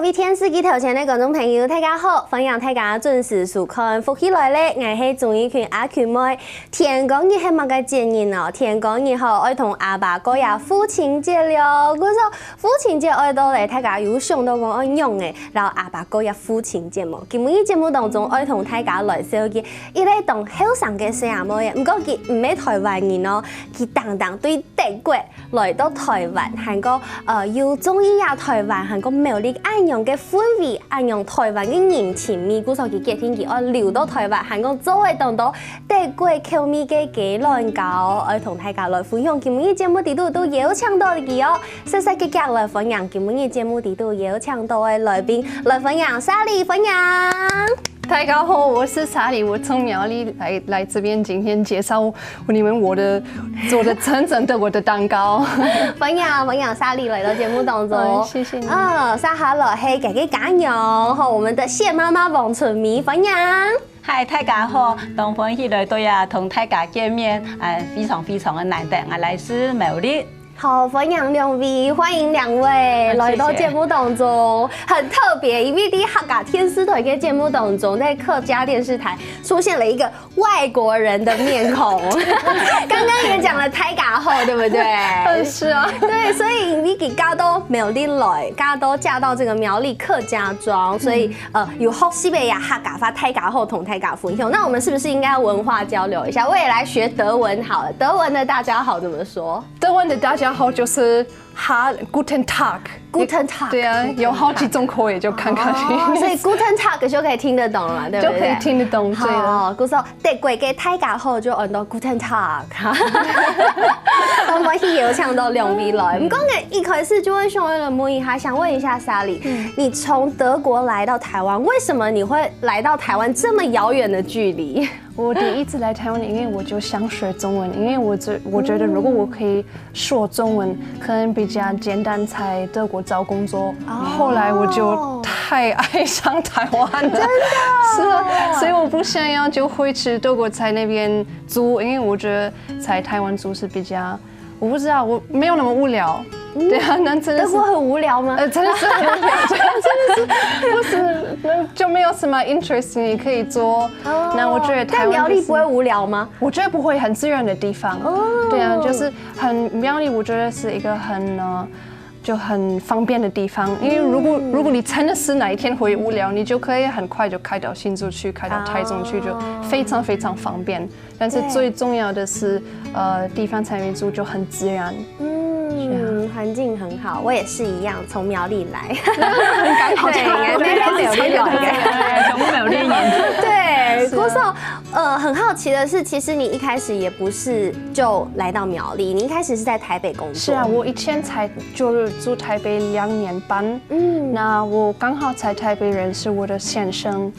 位电视機頭前的觀眾朋友，大家好！歡迎大家準時收看福起來咧，我係鍾意群阿群妹。天公日係乜個節日哦？天公日後愛同阿爸過呀父親節了。嗰時候父親節愛到咧，大家有想到講愛用嘅，然後阿爸過呀父親節目。今日節目當中愛同大家來紹介，伊咧當後生嘅細阿妹，唔過佢唔係台灣人哦，佢當對德國來到台灣，韓國要中意呀台灣，韓國苗栗安陽嘅氛圍，安陽台灣嘅人情味，故所佢決定佢愛留到台灣，韓國作為當到德國口味嘅雞卵糕，愛同大家來分享。今日節目地都邀請到佢哦，細細嘅腳來分享。今日節目地都邀請到嘅來賓來分享，莎莉分享。大家好，我是莎莉，我從苗栗來這邊，今天介紹你們我的做的真的我的蛋糕。分享莎莉來到節目當中，謝謝你。沙下來係自己家娘和我們的謝媽媽王春美分享。嗨，大家好，當歡喜來到呀，同大家見面，非常的難得，我來自苗栗。好，歡迎兩位，歡迎兩位來到節目當中，很特別，因為喺客家電視台嘅節目當中，在客家電視台出現了一個外國人的面孔。剛剛也講了大家好，對不對？是啊，對，所以因為佢嫁到苗栗來，嫁到這個苗栗客家莊，所以有學西北呀客家話大家好同大家分享。那我們是不是應該要文化交流一下？我也來學德文好了，德文的大家好怎麼說？德文的大家好就是Guten Tag。Guten Tag。對啊，有好幾種口語就看看。所以 Guten Tag 就可以聽得懂了，對不對？就可以聽得懂，對了。故說德國嘅大家好就按到 Guten Tag。我們邀請到兩位來，唔講嘅一開始就會想問一下，想問一下莎莉，你從德國來到台灣，為什麼你會來到台灣這麼遙遠的距離？我第一次來台灣，因為我就想學中文，因為我覺得如果我可以說中文，可能比較簡單在德國找工作。後來我就太愛上台灣了，真的是啊，所以我不想要就回去德國在那邊住，因為我覺得在台灣住是比較，我不知道，我沒有那麼無聊。對啊，那真的是德國很無聊嗎？真的是很無聊，真的是不是就沒有什麼 interest 你可以做。那我覺得台灣，但苗栗不會無聊嗎？我覺得不會，很自然的地方。對啊，就是苗栗，我覺得是一個就很方便的地方。因為如果你真的是哪一天會無聊，你就可以很快就開到新竹去，開到台中去，就非常非常方便。但是最重要的是，地方在那邊住就很自然。環境很好，我也是一樣，從苗栗來，很剛好，對，從苗栗人。對，郭少，很好奇的是，其實你一開始也不是就來到苗栗，你一開始是在台北工作。是啊，我以前才就住台北2年半，那我剛好在台北認識我的先生，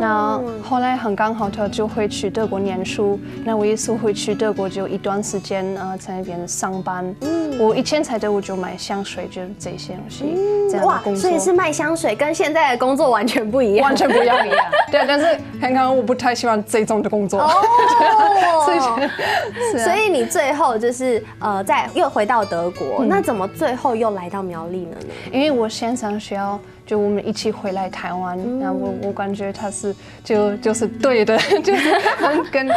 那後來很剛好他就回去德國念書，那我也是回去德國就一段時間在那邊上班。我以前在德國就賣香水，就這些東西，這樣的工作。所以是賣香水，跟現在的工作完全不一樣。完全不一樣。對，但是剛剛我不太喜歡這種的工作。所以你最後就是又回到德國，那怎麼最後又來到苗栗了呢？因為我先生需要就我們一起回來台灣，那我感覺他是就是對的，就是跟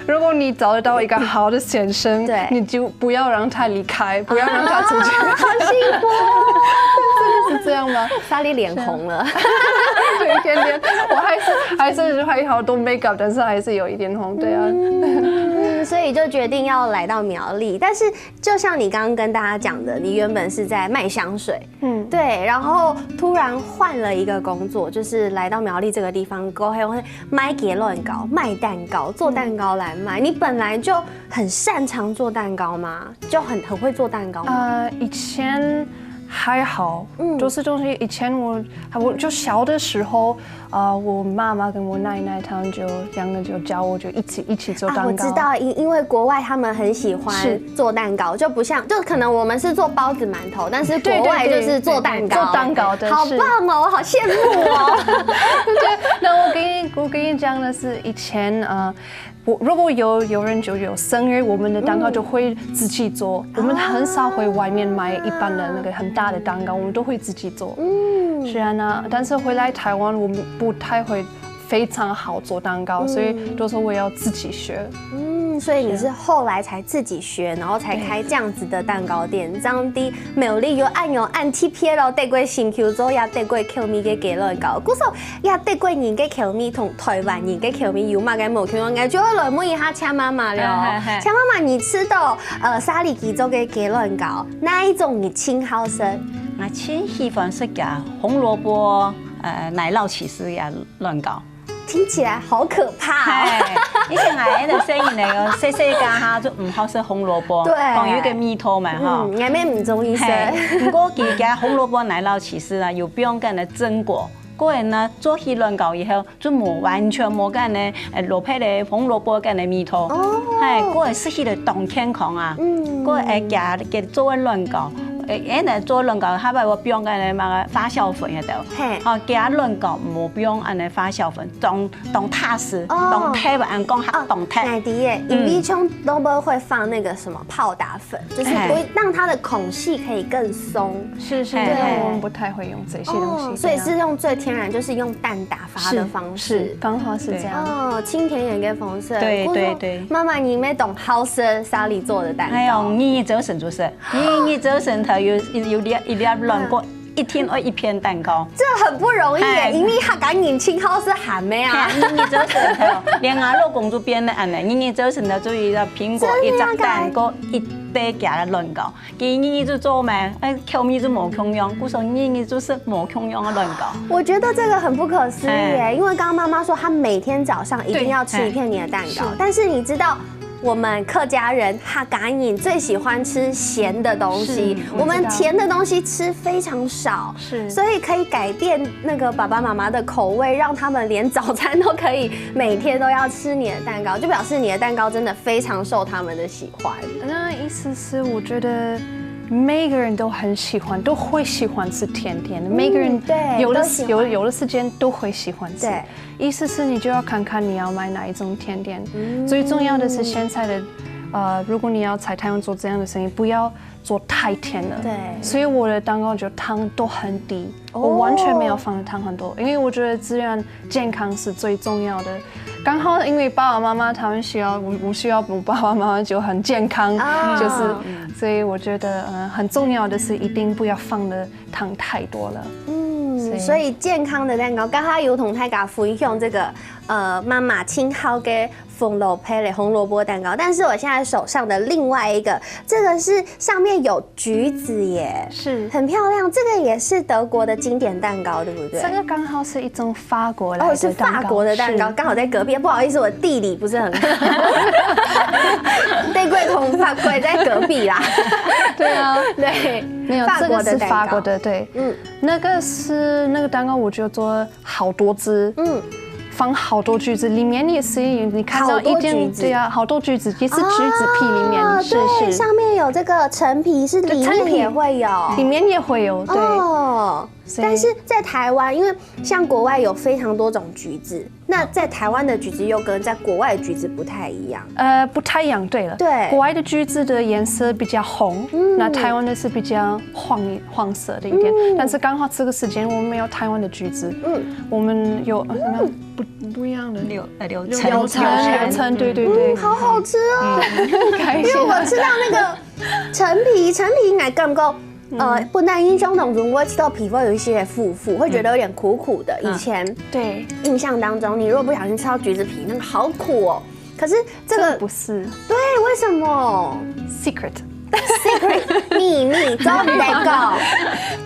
如果你找得到一個好的先生，對，你就不要讓他離開，不要讓他出去。好幸福，真的是這樣嗎？莎莉臉紅了，有一點點，我還好都 make up，但是還是有一點紅，對啊。所以就決定要來到苗栗，但是就像你剛剛跟大家講的，你原本是在賣香水，對，然後突然換了一個工作，就是來到苗栗這個地方，過後會賣雞卵糕、賣蛋糕、做蛋糕來賣。你本來就很擅長做蛋糕嗎？就很會做蛋糕嗎？以前還好，就是以前我就小的時候，我媽媽跟我奶奶他們就兩個就教我就一起做蛋糕。我知道，因為國外他們很喜歡做蛋糕，就不像就可能我們是做包子饅頭，但是國外就是做蛋糕。做蛋糕的，好棒哦，我好羨慕哦。對，那我我跟你讲的是，以前如果有人就有生日，我们的蛋糕就会自己做。我们很少会外面买一般的那个很大的蛋糕，我们都会自己做。是啊，但是回来台湾，我们不太会非常好做蛋糕，所以都是我要自己学。所以你是后来才自己学，然后才开这样子的蛋糕店。这样的苗栗有按 TP 咯，得过新球做也得过口味嘅鸡卵糕，古时候也得过人嘅口味同台湾人嘅口味有嘛嘅无同样嘅，就来问一下恰妈妈了。恰妈妈，你吃到沙里基做嘅鸡卵糕，哪一种你亲好吃？我亲喜欢是加红萝卜奶酪起司呀卵糕。听起来好可怕哦！以前我的生意那个细细家哈就唔好食红萝卜，讲有个米头嘛哈，我咩唔中意食。不过佢家红萝卜奶酪起司啊，有不用干的榛果。个人呢做起卵糕以后，就完全冇干的落配的红萝卜干的米头，个人适合的当健康啊，个人家给做卵糕。做卵糕，下摆我不用干那个发酵粉喺度，加卵糕冇不用按那发酵粉，当踏实，当贴吧，按讲下当贴。奶迪耶，饮力中都不会放那个什么泡打粉，就是不会让它的孔隙可以更松。是，对，我们不太会用这些东西，所以是用最天然，就是用蛋打发的方式，刚好是这样。清甜也跟风色。对。妈妈，你没懂好吃沙里做的蛋糕？哎呦，你早晨就是，你早晨头有一粒卵果，一天一片蛋糕，这很不容易耶，因为他赶紧清好是喊咩啊？你早晨头连阿老公主编的安尼，你早晨头做一个苹果一只蛋糕一堆夹的卵糕，你就做咩？口味就冇同样，故说你就是冇同样的卵糕。我觉得这个很不可思议耶，因为刚刚妈妈说她每天早上一定要吃一片你的蛋糕，但是你知道。我们客家人哈嘎饮最喜欢吃咸的东西，我们甜的东西吃非常少，所以可以改变那个爸爸妈妈的口味，让他们连早餐都可以每天都要吃你的蛋糕，就表示你的蛋糕真的非常受他们的喜欢。那意思是，我觉得。每个人都很喜欢，都会喜欢吃甜甜的。每个人有的时间都会喜欢吃。意思是你就要看看你要买哪一种甜点。最重要的是现在的，如果你要在台湾做这样的生意，不要做太甜了。对。所以我的蛋糕就糖都很低，我完全没有放的糖很多，因为我觉得自然健康是最重要的。刚好因为爸爸妈妈他们需要，我需要我爸爸妈妈就很健康，就是，所以我觉得很重要的是一定不要放的糖太多了。所以健康的蛋糕，刚刚有同大家分享这个妈妈亲好嘅风萝配的红萝卜蛋糕，但是我现在手上的另外一个，这个是上面有橘子耶，是很漂亮。这个也是德国的经典蛋糕，对不对？这个刚好是一种法国来的是法国的蛋糕，刚好在隔壁。不好意思，我地理不是很好。对柜同法国在隔壁啦。对啊，对，没有这个是法国的，对，那个蛋糕我就做好多只，放好多橘子，里面也是你看到一点，对啊，好多橘子，也是橘子皮里面，对，上面有这个陈皮，是里面也会有，里面也会有，对。但是在台湾，因为像国外有非常多种橘子，那在台湾的橘子又跟在国外的橘子不太一样。不太一样。对了，对，国外的橘子的颜色比较红，那台湾的是比较黄色的一点。但是刚好这个时间我们没有台湾的橘子，我们有不一样的柳橙，对，好好吃哦，开心。因为我吃到那个陈皮应该够不够？不但印象当中，我吃到皮肤有一些腐，会觉得有点苦苦的。以前对印象当中，你如果不小心吃到橘子皮，那个好苦哦。可是这个不是，对，为什么 ？Secret 秘密，都得搞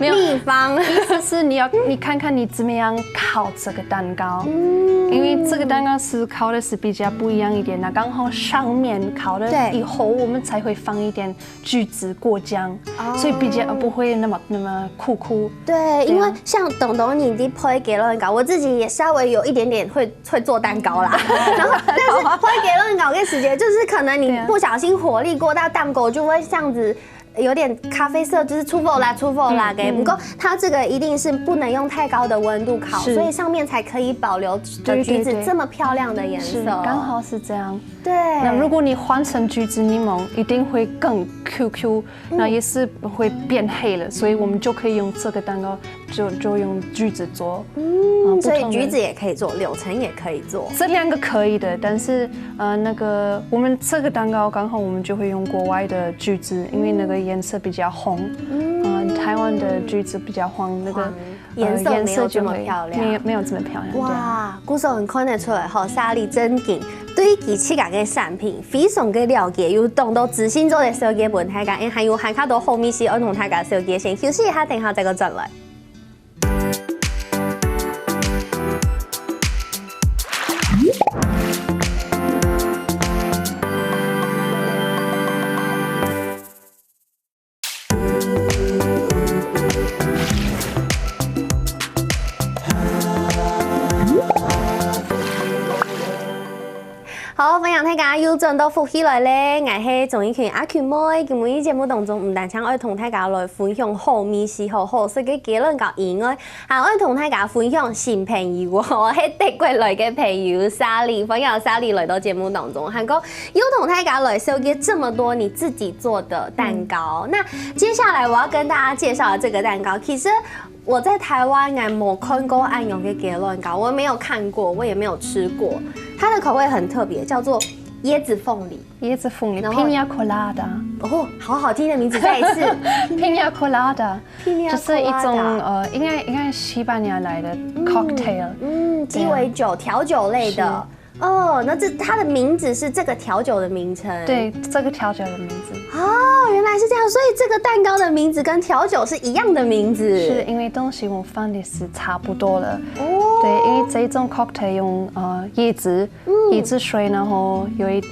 秘方。意思是你看看你怎么样烤这个蛋糕，因为这个蛋糕是烤的是比较不一样一点，那刚好上面烤了以后，我们才会放一点橘子果酱，所以比较不会那么苦。对，因为像董你的配给蛋糕，我自己也稍微有一点点会做蛋糕啦，然后但是配给蛋糕的时间就是可能你不小心火力过大，蛋糕就会这样子有点咖啡色，就是出佛啦给。不过它这个一定是不能用太高的温度烤，所以上面才可以保留的橘子这么漂亮的颜色。刚好是这样。对。那如果你换成橘子柠檬，一定会更 QQ，那也是会变黑了，所以我们就可以用这个蛋糕就用橘子做。所以橘子也可以做，柳橙也可以做，这2个可以的。但是那个我们这个蛋糕刚好我们就会用国外的橘子，因为那个颜色比较红。台湾的橘子比较黄，那个颜色没有这么漂亮，没有这么漂亮。哇，鼓手很看得出来吼，莎莉真劲，对其七家嘅产品非常嘅了解，有懂到自信做嘅小嘅问大家，还有看到后面是儿童大家小嘅先休息一下，等下再个转来。好，分享大家又轉到福起來咧，我係綜藝圈阿權妹。今日節目當中唔單止可以同大家來分享好美食、好食嘅結論教以外，還可以同大家分享新朋友。我係德國來嘅朋友莎莉，分享莎莉來到節目當中，還講又同大家來收集這麼多你自己做的蛋糕。那接下來我要跟大家介紹的這個蛋糕，其實我在台灣我沒看過安永嘅結論糕，我沒有看過，我也沒有吃過。它的口味很特別，叫做椰子鳳梨。椰子鳳梨 ，Piña Colada。哦，好好聽的名字，再一次。Piña Colada， 就是一種應該西班牙來的 cocktail，雞尾酒調酒類的。哦，那它的名字是這個調酒的名稱。對，這個調酒的名字。哦，原來是這樣，所以這個蛋糕的名字跟調酒是一樣的名字。是因為東西我放的是差不多了。哦。對，因為這種 cocktail 用椰子水，然後有一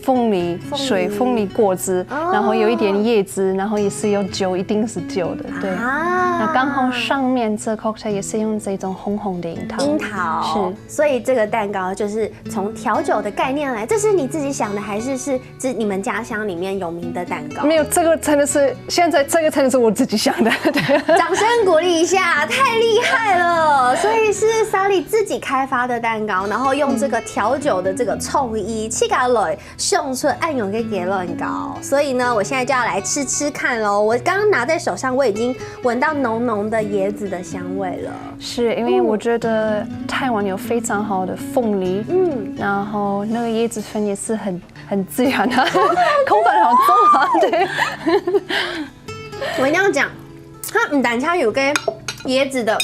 鳳梨水、鳳梨果汁，然後有一點椰子，然後也是有酒，一定是酒的。對。那剛好上面這 cocktail 也是用這種紅紅的櫻桃。櫻桃。是。所以這個蛋糕就是從調酒的概念來，這是你自己想的，還是你們家鄉裡面有名的蛋糕？沒有，這個真的是現在這個真的是我自己想的。對。掌聲鼓勵一下，太厲害了！所以是莎莉自己開發的蛋糕，然後用這個調酒的這個創意，七家來送出安永嘅結論糕。所以呢，我現在就要來吃吃看嘍。我剛剛拿在手上，我已經聞到濃濃的椰子的香味了。是因為我覺得台灣有非常好的鳳梨，然後那個椰子粉也是很自然的，口感好重啊。對，我一定要講，它不但有個椰子的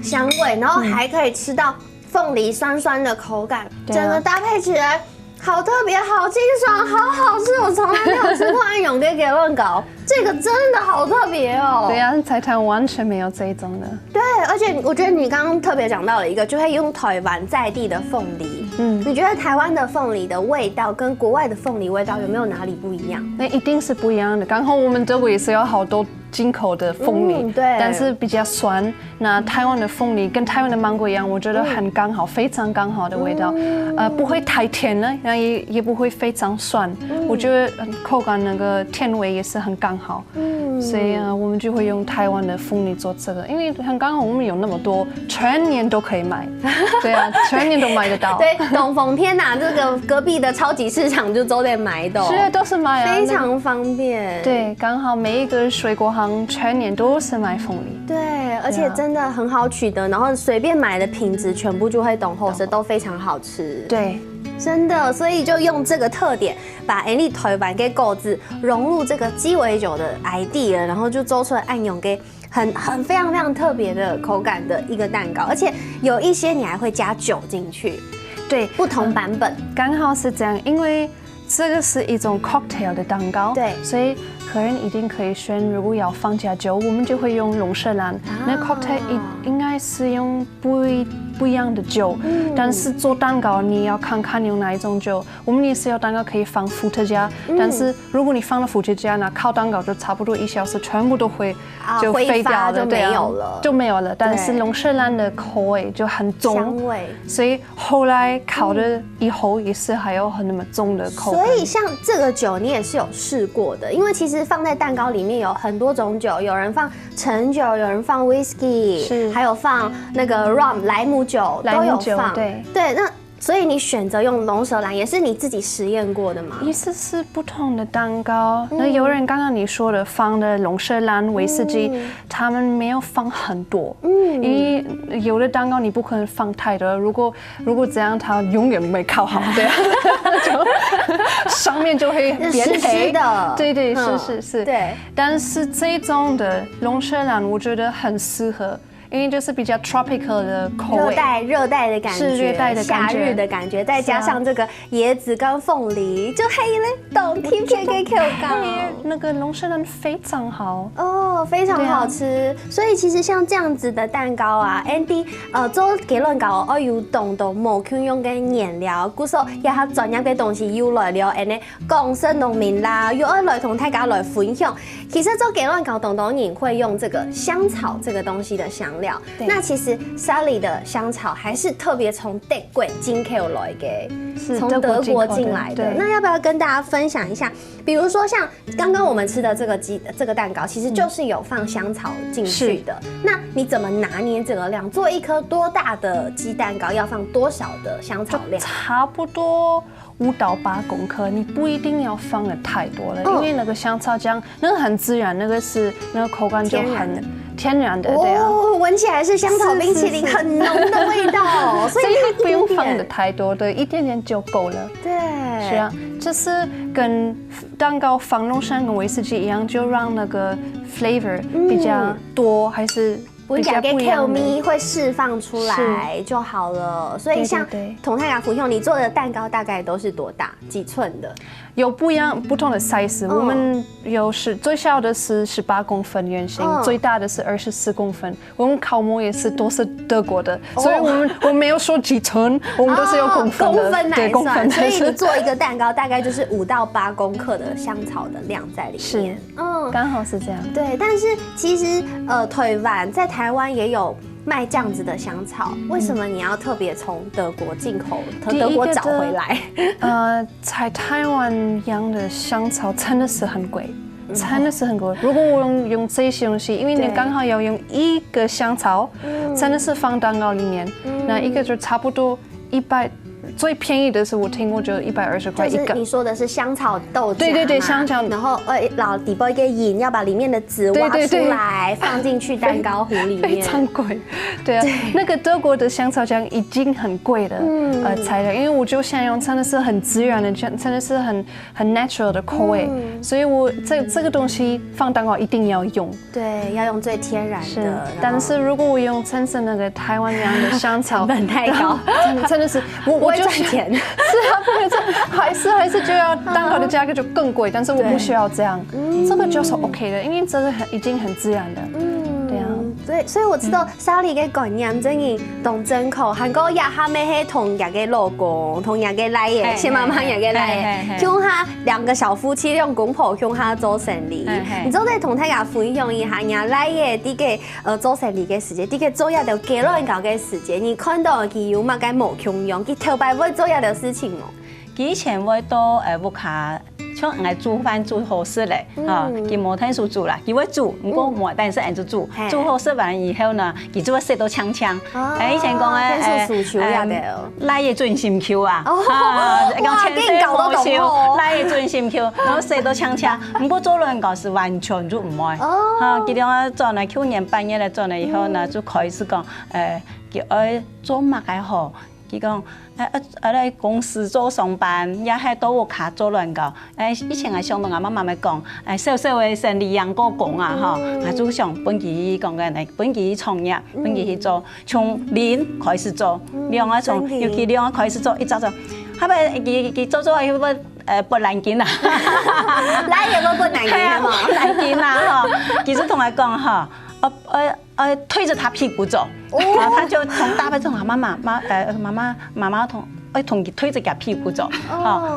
香味，然後還可以吃到鳳梨酸酸的口感，整個搭配起來好特別、好清爽、好好吃。我從來沒有吃過安永嘅結論糕，這個真的好特別哦。對啊，在台灣完全沒有這種的。對，而且我覺得你剛剛特別講到了一個，就會用台灣在地的鳳梨。你覺得台灣的鳳梨的味道跟國外的鳳梨味道有沒有哪裡不一樣？那一定是不一樣的。剛好我們德國也是有好多進口的鳳梨，對，但是比較酸。那台灣的鳳梨跟台灣的芒果一樣，我覺得很剛好，非常剛好的味道，不會太甜了，然後也不會非常酸。我覺得口感那個甜味也是很剛好。所以我們就會用台灣的鳳梨做這個，因為很剛好我們有那麼多，全年都可以買。對啊，全年都買得到。對，東風天哪，這個隔壁的超級市場就都得買的。是，都是買啊，非常方便。對，剛好每一個水果行全年都是賣鳳梨。對，而且真的很好取得，然後隨便買的品質全部就會懂後食，都非常好吃。對。真的，所以就用這個特點，把台灣嘅果子融入這個雞尾酒的 idea，然後就做出來安永嘅很非常非常特別的口感的一個蛋糕，而且有一些你還會加酒進去，對，不同版本，剛好是這樣，因為這個是一種 cocktail 的蛋糕，對，所以客人一定可以選，如果要放加酒，我們就會用龍舌蘭，那 cocktail 應該是用不一樣的酒，但是做蛋糕你要看看用哪一種酒。我們也是有蛋糕可以放伏特加，但是如果你放了伏特加，那烤蛋糕就差不多1小時全部都會就廢掉了，就沒有了，就沒有了。但是龍舌蘭的口味就很重，香味，所以後來烤的以後也是還有很那麼重的口味。所以像這個酒你也是有試過的，因為其實放在蛋糕里面有很多种酒，有人放橙酒，有人放 whisky， 还有放那个 rum 莱姆酒都有放。对，那所以你选择用龙舌兰也是你自己实验过的吗？意思是不同的蛋糕，那有人刚刚你说的放的龙舌兰、威士忌，他们没有放很多，因为有的蛋糕你不可能放太多，如果这样，它永远没烤好，对，就上面就会变黑的，对，是，对。但是这种的龙舌兰，我觉得很适合。因为就是比较 tropical 的口味，热带的感觉，是热带的感觉，夏日的感觉，再加上这个椰子跟凤梨，就黑嘞，懂 T P K Q 糕，那个龙舌兰非常好哦，非常好吃。所以其实像这样子的蛋糕啊 ，Andy 做结論糕我要動到無缺用嘅顏料，故所也係專業嘅東西要來了，誒呢廣式農民啦，要愛來同大家來分享。其實做結論糕當然會用這個香草這個東西的香料，那其實 Sally 的香草還是特別從德國進口來嘅，從德國進來的。那要不要跟大家分享一下？比如說像剛剛我們吃的這個蛋糕，其實就是有放香草進去的。那你怎麼拿捏這個量？做一顆多大的雞蛋糕要放多少的香草量？差不多5到8公克，你不一定要放的太多了，因為那個香草醬那個很自然，那個口感就很天然的，對啊，聞起來是香草冰淇淋很濃的味道，所以它不用放的太多，對，一點點就夠了。對，是啊，就是跟蛋糕放龍舌蘭跟威士忌一樣，就讓那個 flavor 比較多，還是比較不一樣的，會釋放出來就好了。所以像同泰雅福兄，你做的蛋糕大概都是多大？幾寸的？有不同的 size， 我們最小的是18公分圓形，最大的是24公分。我們烤模也是都是德國的，所以我沒有說幾寸，我們都是用公分的，對，公分。所以你做一個蛋糕大概就是5到8公克的香草的量在裡面。剛好是這樣。對，但是其實台灣在台灣也有賣這樣子的香草，為什麼你要特別從德國進口，從德國找回來？在台灣養的香草真的是很貴，真的是很貴。如果我用這些東西，因為你剛好要用一個香草，真的是放蛋糕裡面，那一個就差不多100。最便宜的是我聽過就120塊一個。你說的是香草豆莢，對，香草。然後老底部一個鹽，要把裡面的籽挖出來，放進去蛋糕糊裡面。非常貴，對啊。那個德國的香草醬已經很貴的材料，因為我就想用真的是很自然的，真的是很 natural 的口味，所以我這個東西放蛋糕一定要用。對，要用最天然的。但是如果我用真正那個台灣養的香草，成本太高，真的是我就賺錢，是啊，不會這樣，還是就要蛋糕的價格就更貴，但是我不需要這樣，這個就是 OK 的，因為這個已經很自然的，對啊，所以我知道 Sally 嘅概念真係同真口，韓國也係咩係同人嘅老公，同人嘅奶爺，先慢慢人嘅奶爺，用下兩個小夫妻用公婆用下做生意，你知道在同大家分享一下人奶爺啲嘅做生意嘅時間，啲嘅做一條結論搞嘅時間，你看到佢有乜嘅無窮用，佢頭擺會做一條事情哦。以前我都屋下像愛煮飯煮好食咧，佢冇聽書煮啦，佢會煮，不過冇，但是人就煮好食完以後呢，佢就會食到嗆嗆。以前講奶嘢專心口啊，講千歲無笑，奶嘢專心口，然後食到嗆嗆。不過做卵糕是完全就唔愛，佢哋做呢去年半夜嚟做呢以後呢，就開始講佢愛做乜嘅好。佢講喺公司做上班，也係到屋企做卵糕。以前係上到阿媽媽咪講，小小嘅生意養過工啊，嚇，就想本期講嘅嚟，本期創業，本期去做，從零開始做，兩個從尤其兩個開始做，一早做，後尾佢做咗佢個不難見啊，奶嘢個不難見係嘛？難見啊，嚇，其實同佢講嚇。推着他屁股走，他就從大伯同媽媽同佢推着佢屁股走，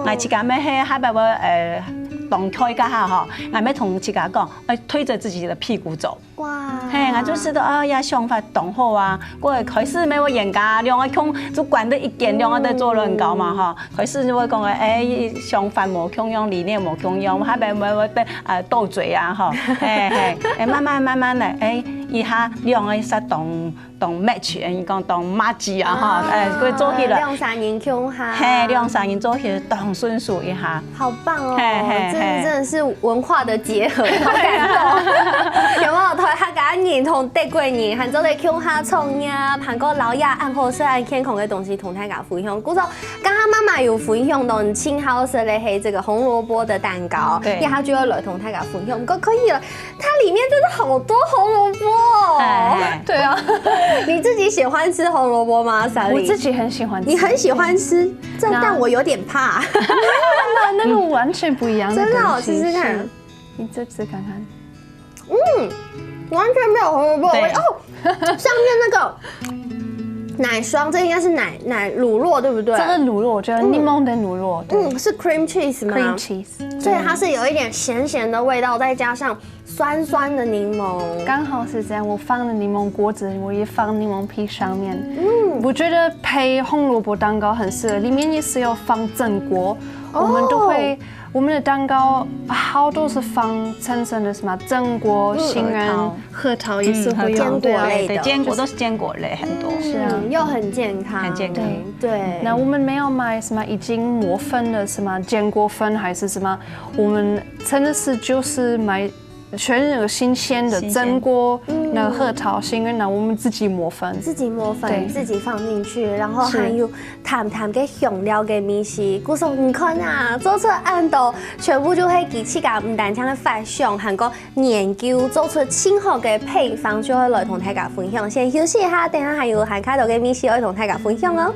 來自家咩喺下邊动开家下吼，俺要同自家讲，推着自己的屁股走。哇，嘿，俺就知道啊呀，想法动好啊，我开始没有严格，两个腔就管得一点，两个在做人高嘛哈。开始就会讲想法无共样，理念无共样，还袂斗嘴啊哈，慢慢的以下两个实当 match， 伊讲当 match 啊哈，佢做起了两三人腔哈，嘿，两三人做起当顺数一下，好棒哦，真的是文化的结合，好感动。有没有台客家人同德国人，含做咧腔下创呀，含个老雅暗好色爱健康的东西同大家分享。故说刚刚妈妈有分享到青好色咧，黑这个红萝卜的蛋糕，对，他就要来同大家分享，不过可以了，它里面真的好多红萝卜哦。对啊。你自己喜欢吃红萝卜吗？莎莉，我自己很喜欢吃。你很喜欢吃，但我有点怕。那个完全不一样的东西。真的，我试试看。你这次看看。完全没有红萝卜味哦。上面那个奶霜，这应该是奶乳酪，对不对？这个乳酪，我觉得柠檬的乳酪。是 cream cheese 吗 ？cream cheese。所以它是有一点咸咸的味道，再加上酸酸的柠檬，刚好是这样。我放了柠檬果子，我也放柠檬皮上面。我觉得配红萝卜蛋糕很适合，里面也是要放榛果。我们都会，我们的蛋糕好多是放层层的什么榛果、杏仁、核桃也是会坚果类的，坚果都是坚果类很多，是啊，又很健康，很健康。对。那我们没有买什么已经磨粉的什么坚果粉还是什么，我们真的是就是买。全那个新鲜的榛果，那个核桃、杏仁，那我们自己磨粉，自己放进去，然后还有淡淡嘅香料嘅米西，故说你看啊，做出按到全部就会给自家唔单枪的发想，还个研究做出清好嘅配方，就会来同大家分享。先休息一下，等下还有还开头嘅米西要同大家分享哦。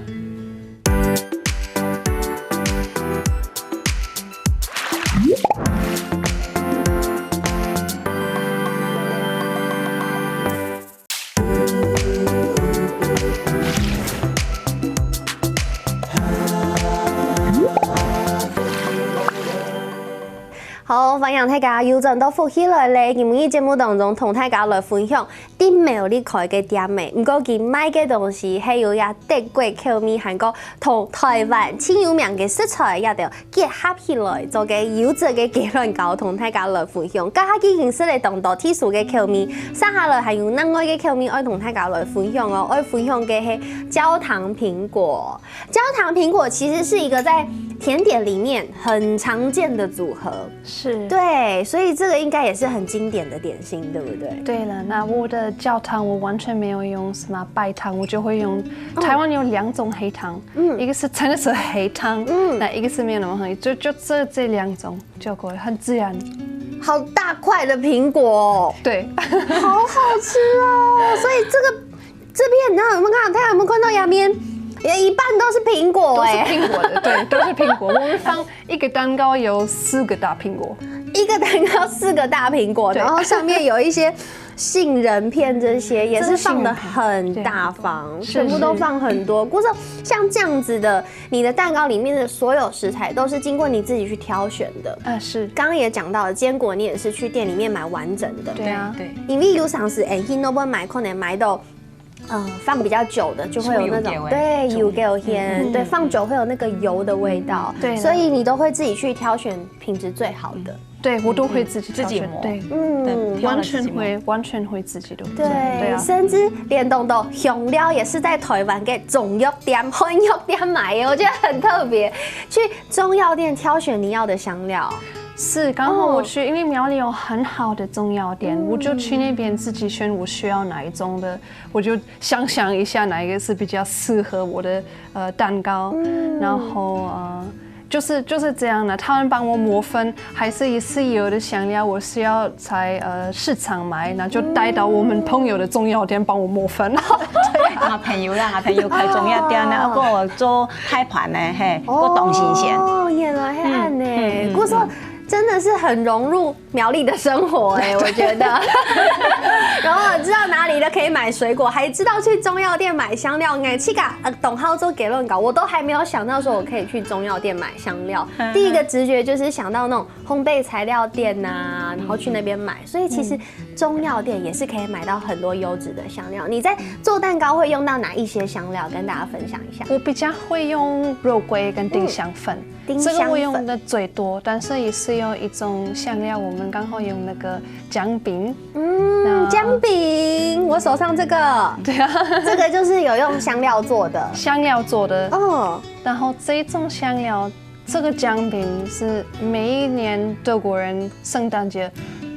好，欢迎大家又轉到福喜來咧！今日節目當中同大家來分享啲苗栗開嘅店嘅，唔過佢賣嘅東西係有呀德國口味，韓國同台灣超有名嘅食材也都結合起來做嘅優質嘅雞卵糕，同大家來分享。家下嘅形式嚟當到特殊嘅口味，剩下來還有另外嘅口味，愛同大家來分享哦。愛分享嘅係焦糖蘋果，焦糖蘋果其實是一個在甜點裡面很常見的組合。是，對，所以這個應該也是很經典的點心，對不對？對了，那我的焦糖我完全沒有用什麼白糖，我就會用台灣有2種黑糖，一個是真的是黑糖，那一個是沒有那麼黑，就這2種就可以，很自然。好大塊的蘋果，對，好好吃哦。所以這邊你知道有沒有看到？大家有沒有看到下面？一半都是蘋果哎，都是蘋果的，對，都是蘋果。我們放一個蛋糕有4個大蘋果，一個蛋糕4個大蘋果，然後上面有一些杏仁片，這些也是放得很大方，全部都放很多。不過像這樣子的，你的蛋糕裡面的所有食材都是經過你自己去挑選的。是。剛剛也講到了，堅果你也是去店裡面買完整的。對啊，對。因為有常時去那邊買，可能買到。放比較久的就會有那種對油給我鮮，對，放久會有那個油的味道，對，所以你都會自己去挑選品質最好的。對，我都會自己磨，對，完全會自己的。對，甚至連東東香料也是在台灣嘅中藥店、韓藥店買的，我覺得很特別。去中藥店挑選你要的香料。是，剛好我去，因為苗栗有很好的中藥店，我就去那邊自己選我需要哪一種的，我就想一下哪一個是比較適合我的蛋糕，然後就是這樣的，他們幫我磨粉，還是也是有的香料我是要在市場買，那就帶到我們朋友的中藥店幫我磨粉。我朋友開中藥店呢，我做開盤呢，嘿，我當新鮮。哦，原來係咁呢，我說。真的是很融入苗栗的生活哎，我覺得。然后知道哪里的可以买水果，还知道去中药店买香料。哎，去个董浩做给论稿，我都还没有想到说我可以去中药店买香料。第一个直觉就是想到那种烘焙材料店呐，然后去那边买。所以其实中药店也是可以买到很多优质的香料。你在做蛋糕会用到哪一些香料？跟大家分享一下。我比较会用肉桂跟丁香粉。这个我用的最多，但是也是有一种香料，我们刚好用那个姜饼。姜饼，我手上这个，对啊，这个就是有用香料做的。香料做的，然后这种香料，这个姜饼是每一年德国人圣诞节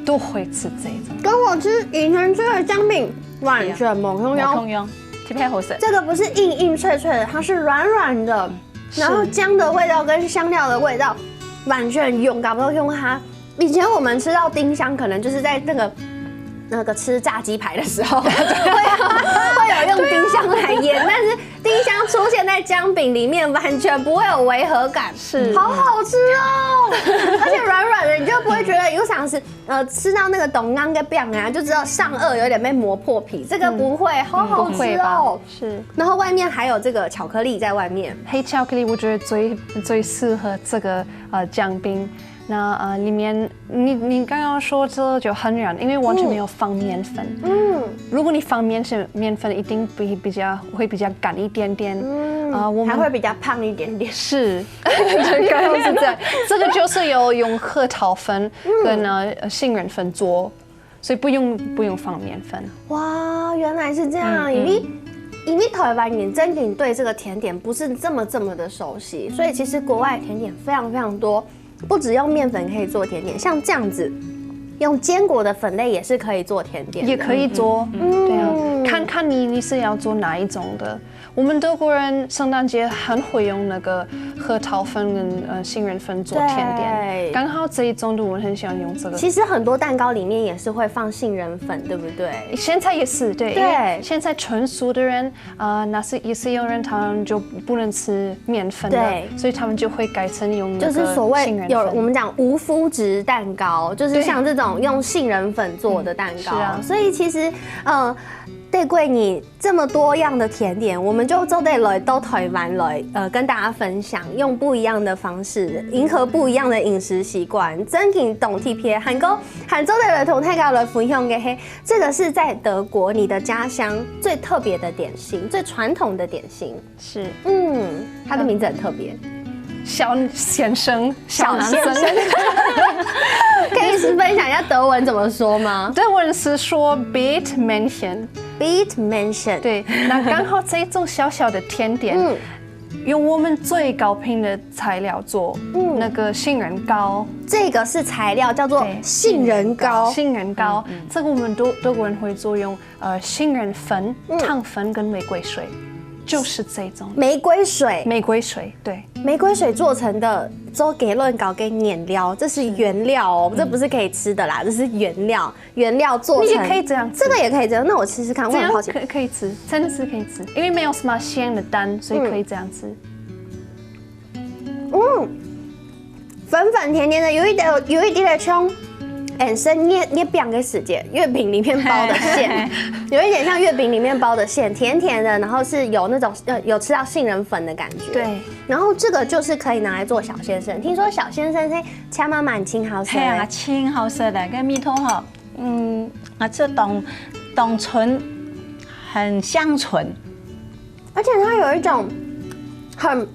都会吃这种。跟我吃以前吃的姜饼完全不同样，这配好食。这个不是硬硬脆脆的，它是软软的。然后姜的味道跟香料的味道完全用，搞不到用它。以前我们吃到丁香，可能就是在那个吃炸鸡排的时候，会有用丁香来腌，但是丁香出现在姜饼里面，完全不会有违和感，是好好吃哦，而且软软的，你就不会觉得有想是吃到那个董刚跟饼啊，就知道上颚有点被磨破皮，这个不会，好好吃哦，是。然后外面还有这个巧克力在外面，黑巧克力我觉得最适合这个姜饼。那里面你刚刚说这就很软，因为完全没有放面粉。如果你放面粉，一定会比较干一点点。我们还会比较胖一点点。是，刚刚是这样。这个就是有用核桃粉跟杏仁粉做，所以不用放面粉。哇，原来是这样，因为台湾人真的对这个甜点不是这么的熟悉，所以其实国外甜点非常非常多。不只用面粉可以做甜点，像这样子，用坚果的粉类也是可以做甜点，也可以做。对啊，看你是要做哪一种的。我们德国人圣诞节很会用那个核桃粉跟杏仁粉做甜点，刚好这一种的我很喜欢用这个。其实很多蛋糕里面也是会放杏仁粉，对不对？现在也是对。现在纯素的人也是有人他们就不能吃面粉的，所以他们就会改成用那个就是所谓有我们讲无麸质蛋糕，就是像这种用杏仁粉做的蛋糕。所以其实对桂你这么多样的甜点，我们就得来到台湾来，跟大家分享，用不一样的方式，迎合不一样的饮食习惯，真正懂体撇。韩州的来同大家来分享的嘿，这个是在德国你的家乡最特别的点心，最传统的点心。是，它的名字很特别。小先生，小男生，可以分享一下德文怎么说吗？德文是说 Beetmännchen。对，那刚好这种小小的甜点，用我们最高品的材料做，那个杏仁糕。这个是材料叫做杏仁糕。杏仁糕，这个我们德国人会做用杏仁粉、糖粉跟玫瑰水。就是这种玫瑰水，对，玫瑰水做成的做给论搞给碾料，这是原料哦，这不是可以吃的啦，这是原料做成。你也可以这样吃，这个也可以这样。那我试试看，我很好奇。可以吃，真的是可以吃，因为没有什么咸的蛋，所以可以这样吃。粉粉甜甜的，有一点的葱。生捏饼的时间，月饼里面包的馅，有一点像月饼里面包的馅，甜甜的，然后是有那种有吃到杏仁粉的感觉。对，然后这个就是可以拿来做小先生。听说小先生恰妈蛮轻好食。啊，轻好食的，跟米通哈，这冻醇很香醇，而且它有一种。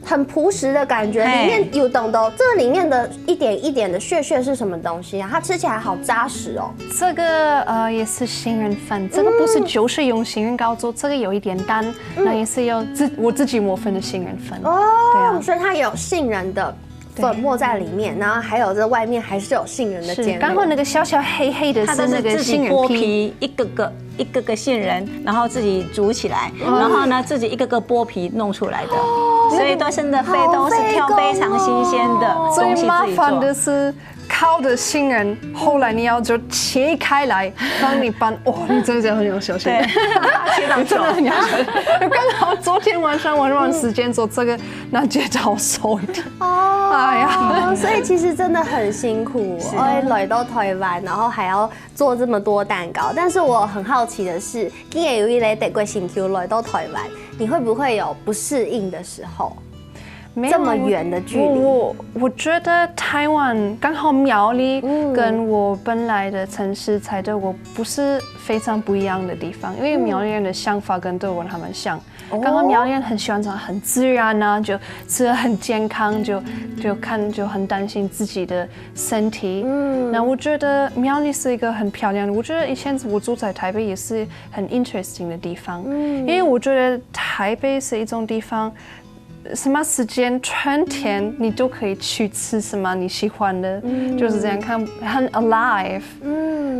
很朴实的感觉，里面有懂的，这里面的一点一点的屑是什么东西啊？它吃起来好扎实哦。这个也是杏仁粉，这个不是就是用杏仁膏做，这个有一点淡，那也是有我自己磨粉的杏仁粉。对啊，所以它有杏仁的粉末在里面，然后还有这外面还是有杏仁的尖。刚好那个小小黑黑的是那个杏仁皮，一个个杏仁，然后自己煮起来，然后呢自己一个个剥皮弄出来的。所以都是挑非常新鲜的东西自己做。最麻烦的是烤的杏仁，后来你要就切开来，帮你拌。你真的很有小心。对，切到真的很有小心。刚好昨天晚上玩完时间做这个，那接着手一点。哦，哎呀，所以其实真的很辛苦，来到台湾，然后还要做这么多蛋糕。但是我很好奇的是，今年有一类德国新 Q 来到台湾，你会不会有不适应的时候？这么远的距离，我觉得台湾刚好苗栗跟我本来的城市在德国不是非常不一样的地方，因为苗栗人的想法跟德国他们像，刚好苗栗人很喜欢这样很自然啊，就吃得很健康，就很担心自己的身体。那我觉得苗栗是一个很漂亮的，我觉得以前我住在台北也是很 interesting 的地方，因为我觉得台北是一种地方。什么时间春天你都可以去吃什么你喜欢的，就是这样看很 alive。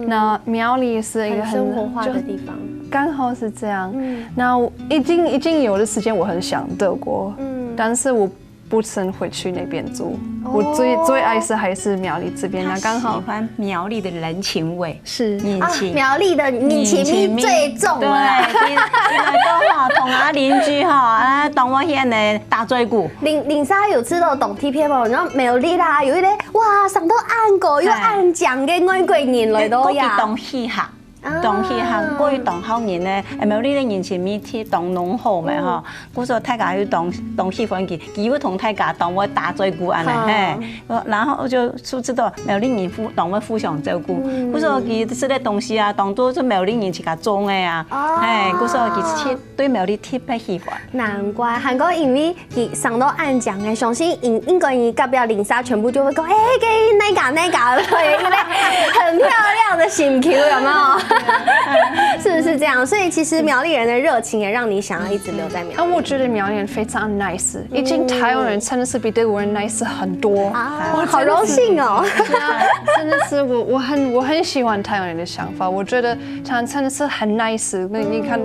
那苗栗也是一个很生活化的地方，刚好是这样。那已经有的时间我很想德国，但是我不曾回去那边住。我最爱是还是苗栗这边，那刚好喜欢苗栗的人情味，是人情。苗栗的人情味最重了。对，因为都哈同啊邻居哈，当我现的大嘴骨。林莎有吃到懂 T P 吗？然后苗栗啦，有一啲哇，上到暗果又暗醬嘅外國人來到呀。當戲客。當戲客，過去當後年咧，苗栗嘅人情味貼當濃厚咪嗬，嗰時候大家去當戲份嘅，幾乎同大家當我大嘴骨安尼嘿，然後就知道苗栗人當我互相照顧，嗰時候佢食啲東西啊，當做苗栗人自家種嘅啊，誒，嗰時候佢對苗栗特別喜歡。難怪韓國因為佢上到暗醬嘅，相信應該你隔壁林莎全部就會講，給那個，很漂亮的新 Q 有沒有？是不是這樣？所以其實苗栗人的熱情也讓你想要一直留在苗栗。我覺得苗栗人非常 nice，已經台灣人真的是比德國人 nice 很多。好榮幸哦！真的是我很喜歡台灣人的想法，我覺得他真的是很 nice。那你看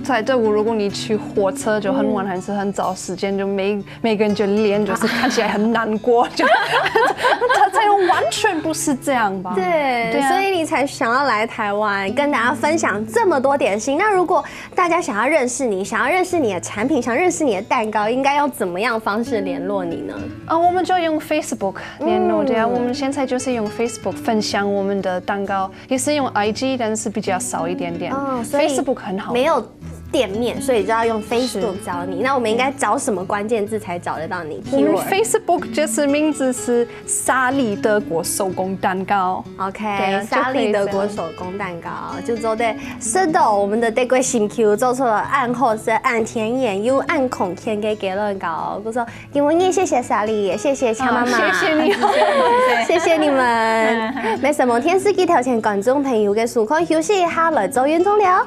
在德國，如果你去火車就很晚還是很早時間，就每個人就臉就是看起來很難過，就台灣完全不是這樣吧？對，所以你才想要來台灣。跟大家分享這麼多點心，那如果大家想要認識你，想要認識你的產品，想認識你的蛋糕，應該要怎麼樣方式聯絡你呢？我們就用 Facebook 聯絡的呀。我們現在就是用 Facebook 分享我們的蛋糕，也是用 IG，但是比較少一點點。Facebook 很好，沒有店面，所以就要用 Facebook 找你。那我們應該找什麼關鍵字才找得到你？我們 Facebook 就是名字是莎莉德國手工蛋糕。OK， 莎莉德國手工蛋糕就做的是的，我們的德國新 Q 做出了暗厚是暗甜鹽又暗孔甜嘅雞卵糕。我說今天也謝謝莎莉，也謝謝強媽媽，謝謝你，謝謝你們。沒什麼天司機頭前觀眾朋友嘅收看，休息一下來做運動了。